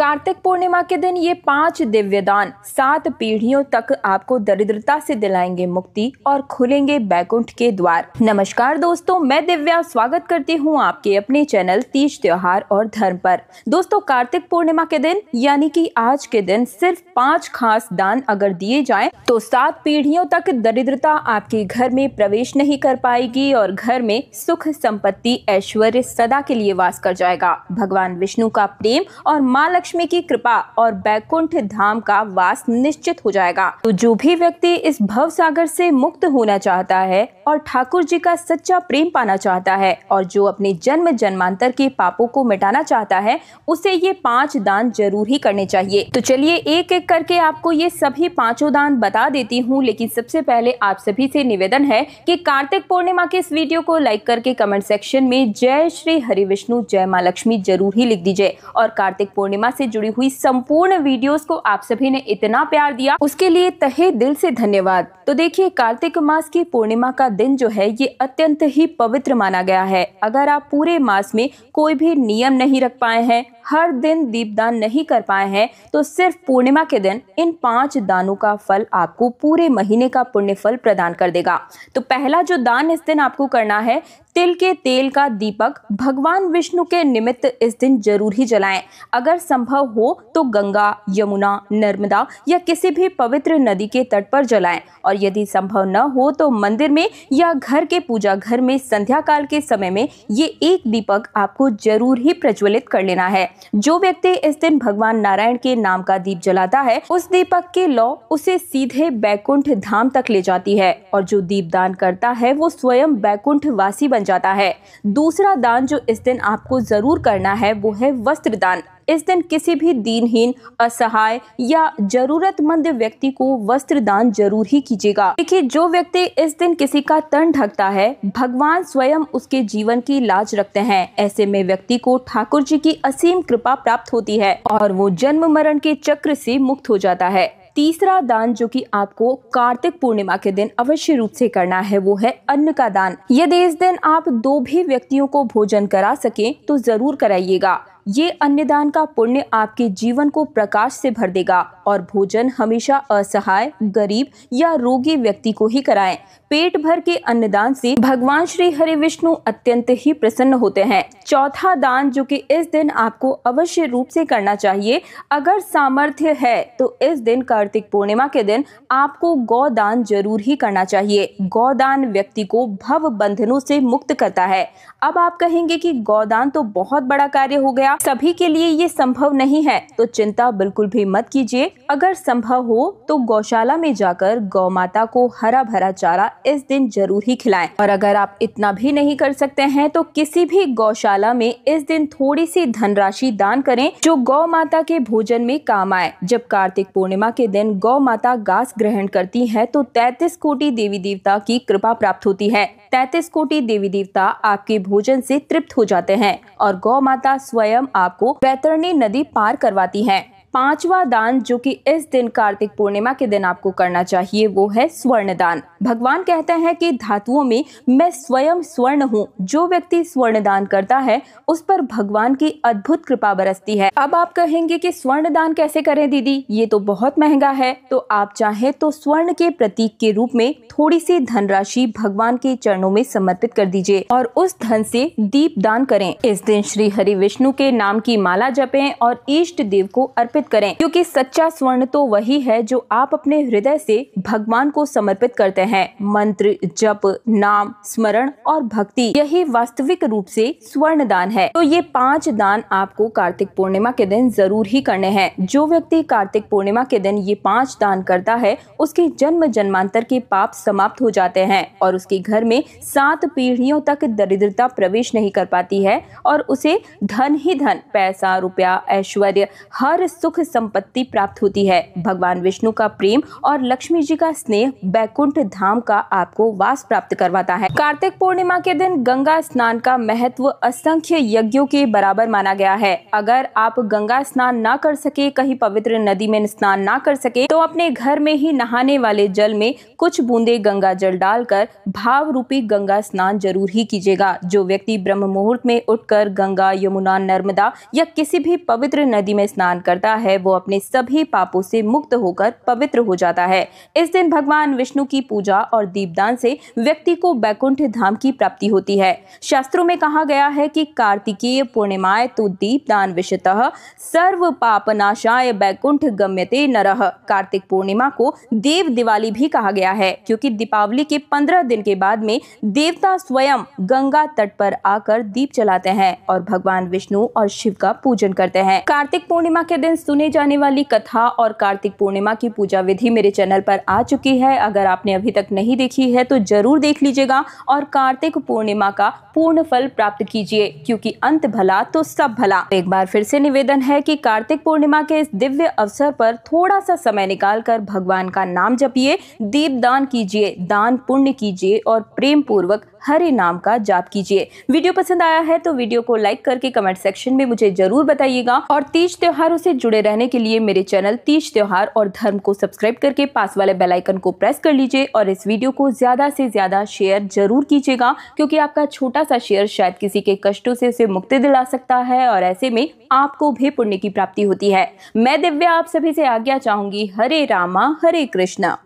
कार्तिक पूर्णिमा के दिन ये 5 दिव्य दान 7 पीढ़ियों तक आपको दरिद्रता से दिलाएंगे मुक्ति और खुलेंगे बैकुंठ के द्वार। नमस्कार दोस्तों, मैं दिव्या स्वागत करती हूँ आपके अपने चैनल तीज त्योहार और धर्म पर। दोस्तों, कार्तिक पूर्णिमा के दिन यानी कि आज के दिन सिर्फ 5 खास दान अगर दिए जाएं तो 7 पीढ़ियों तक दरिद्रता आपके घर में प्रवेश नहीं कर पाएगी और घर में सुख संपत्ति ऐश्वर्य सदा के लिए वास कर जाएगा। भगवान विष्णु का प्रेम और माँ लक्ष्मी की कृपा और बैकुंठ धाम का वास निश्चित हो जाएगा। तो जो भी व्यक्ति इस भव सागर से मुक्त होना चाहता है और ठाकुर जी का सच्चा प्रेम पाना चाहता है और जो अपने जन्म जन्मांतर के पापों को मिटाना चाहता है, उसे ये 5 दान जरूर ही करने चाहिए। तो चलिए एक एक करके आपको ये सभी 5 दान बता देती हूँ, लेकिन सबसे पहले आप सभी से निवेदन है कि कार्तिक पूर्णिमा के इस वीडियो को लाइक करके कमेंट सेक्शन में जय श्री हरि विष्णु जय माँ लक्ष्मी जरूर ही लिख दीजिए। और कार्तिक पूर्णिमा से जुड़ी हुई संपूर्ण वीडियोस को आप सभी ने इतना प्यार दिया, उसके लिए तहे दिल से धन्यवाद। तो देखिए, कार्तिक मास की पूर्णिमा का दिन जो है ये अत्यंत ही पवित्र माना गया है। अगर आप पूरे मास में कोई भी नियम नहीं रख पाए हैं, हर दिन दीपदान नहीं कर पाए हैं, तो सिर्फ पूर्णिमा के दिन इन 5 दानों का फल आपको पूरे महीने का पुण्य फल प्रदान कर देगा। तो पहला जो दान इस दिन आपको करना है, तिल के तेल का दीपक भगवान विष्णु के निमित्त इस दिन जरूर ही जलाएं। अगर संभव हो तो गंगा, यमुना, नर्मदा या किसी भी पवित्र नदी के तट पर जलाएं और यदि संभव न हो तो मंदिर में या घर के पूजा घर में संध्या काल के समय में ये एक दीपक आपको जरूर ही प्रज्वलित कर लेना है। जो व्यक्ति इस दिन भगवान नारायण के नाम का दीप जलाता है, उस दीपक की लौ उसे सीधे बैकुंठ धाम तक ले जाती है और जो दीपदान करता है वो स्वयं बैकुंठ वासी बन जाता है। दूसरा दान जो इस दिन आपको जरूर करना है वो है वस्त्र दान। इस दिन किसी भी दीनहीन, असहाय या जरूरतमंद व्यक्ति को वस्त्र दान जरूर ही कीजिएगा। देखिए, जो व्यक्ति इस दिन किसी का तन ढकता है, भगवान स्वयं उसके जीवन की लाज रखते हैं। ऐसे में व्यक्ति को ठाकुर जी की असीम कृपा प्राप्त होती है और वो जन्म मरण के चक्र से मुक्त हो जाता है। तीसरा दान जो कि आपको कार्तिक पूर्णिमा के दिन अवश्य रूप से करना है वो है अन्न का दान। यदि इस दिन आप 2 भी व्यक्तियों को भोजन करा सकें तो जरूर कराइएगा। ये अन्नदान का पुण्य आपके जीवन को प्रकाश से भर देगा और भोजन हमेशा असहाय, गरीब या रोगी व्यक्ति को ही कराएं। पेट भर के अन्नदान से भगवान श्री हरि विष्णु अत्यंत ही प्रसन्न होते हैं। चौथा दान जो कि इस दिन आपको अवश्य रूप से करना चाहिए, अगर सामर्थ्य है तो इस दिन कार्तिक पूर्णिमा के दिन आपको गौदान जरूर ही करना चाहिए। गौदान व्यक्ति को भव बंधनों से मुक्त करता है। अब आप कहेंगे कि गौदान तो बहुत बड़ा कार्य हो गया, सभी के लिए ये संभव नहीं है, तो चिंता बिल्कुल भी मत कीजिए। अगर संभव हो तो गौशाला में जाकर गौ माता को हरा भरा चारा इस दिन जरूर ही खिलाएं। और अगर आप इतना भी नहीं कर सकते हैं तो किसी भी गौशाला में इस दिन थोड़ी सी धनराशि दान करें जो गौ माता के भोजन में काम आए। जब कार्तिक पूर्णिमा के दिन गौ माता घास ग्रहण करती है तो 33 कोटि देवी देवता की कृपा प्राप्त होती है। 33 कोटि देवी देवता आपके भोजन से तृप्त हो जाते हैं और गौ माता स्वयं आपको वैतरणी नदी पार करवाती है। 5वां दान जो कि इस दिन कार्तिक पूर्णिमा के दिन आपको करना चाहिए वो है स्वर्ण दान। भगवान कहते हैं कि धातुओं में मैं स्वयं स्वर्ण हूँ। जो व्यक्ति स्वर्ण दान करता है उस पर भगवान की अद्भुत कृपा बरसती है। अब आप कहेंगे कि स्वर्ण दान कैसे करें दीदी, ये तो बहुत महंगा है। तो आप चाहे तो स्वर्ण के प्रतीक के रूप में थोड़ी सी धनराशि भगवान के चरणों में समर्पित कर दीजिए और उस धन से दीप दान करें। इस दिन श्री हरि विष्णु के नाम की माला जपें और इष्ट देव को अर्पित करें, क्योंकि सच्चा स्वर्ण तो वही है जो आप अपने हृदय से भगवान को समर्पित करते हैं। मंत्र, जप, नाम, स्मरण और भक्ति, यही वास्तविक रूप से स्वर्ण दान है। तो ये 5 दान आपको कार्तिक पूर्णिमा के दिन जरूर ही करने हैं। जो व्यक्ति कार्तिक पूर्णिमा के दिन ये 5 दान करता है उसके जन्म जन्मांतर के पाप समाप्त हो जाते हैं और उसके घर में 7 पीढ़ियों तक दरिद्रता प्रवेश नहीं कर पाती है और उसे धन ही धन, पैसा, रुपया, ऐश्वर्य, हर सुख सुख संपत्ति प्राप्त होती है। भगवान विष्णु का प्रेम और लक्ष्मी जी का स्नेह बैकुंठ धाम का आपको वास प्राप्त करवाता है। कार्तिक पूर्णिमा के दिन गंगा स्नान का महत्व असंख्य यज्ञों के बराबर माना गया है। अगर आप गंगा स्नान ना कर सके, कहीं पवित्र नदी में स्नान ना कर सके, तो अपने घर में ही नहाने वाले जल में कुछ बूंदे गंगा जल डालकर भाव रूपी गंगा स्नान जरूर ही कीजिएगा। जो व्यक्ति ब्रह्म मुहूर्त में उठकर गंगा, यमुना, नर्मदा या किसी भी पवित्र नदी में स्नान करता है, वो अपने सभी पापों से मुक्त होकर पवित्र हो जाता है। इस दिन भगवान विष्णु की पूजा और दीपदान से व्यक्ति को बैकुंठ धाम की प्राप्ति होती है। शास्त्रों में कहा गया है कि कार्तिकीय पूर्णिमाए तो दीपदान विशतः सर्व पापनाशाय बैकुंठ गम्यते नरः। कार्तिक पूर्णिमा को देव दिवाली भी कहा गया है, क्योंकि दीपावली के 15 दिन के बाद में देवता स्वयं गंगा तट पर आकर दीप जलाते हैं और भगवान विष्णु और शिव का पूजन करते हैं। कार्तिक पूर्णिमा के दिन सुने जाने वाली कथा और कार्तिक पूर्णिमा की पूजा विधि मेरे चैनल पर आ चुकी है। अगर आपने अभी तक नहीं देखी है तो जरूर देख लीजिएगा और कार्तिक पूर्णिमा का पूर्ण फल प्राप्त कीजिए, क्योंकि अंत भला तो सब भला। एक बार फिर से निवेदन है कि कार्तिक पूर्णिमा के इस दिव्य अवसर पर थोड़ा सा समय निकालकर भगवान का नाम जपिए, दीपदान कीजिए, दान पुण्य कीजिए और प्रेम पूर्वक हरि नाम का जाप कीजिए। वीडियो पसंद आया है तो वीडियो को लाइक करके कमेंट सेक्शन में मुझे जरूर बताइएगा और तीज त्योहारों से जुड़े रहने के लिए मेरे चैनल तीज त्योहार और धर्म को सब्सक्राइब करके पास वाले बेल आइकन को प्रेस कर लीजिए और इस वीडियो को ज्यादा से ज्यादा शेयर जरूर कीजिएगा, क्योंकि आपका छोटा सा शेयर शायद किसी के कष्टों से उसे मुक्ति दिला सकता है और ऐसे में आपको भी पुण्य की प्राप्ति होती है। मैं दिव्या आप सभी से आज्ञा चाहूंगी। हरे रामा हरे कृष्णा।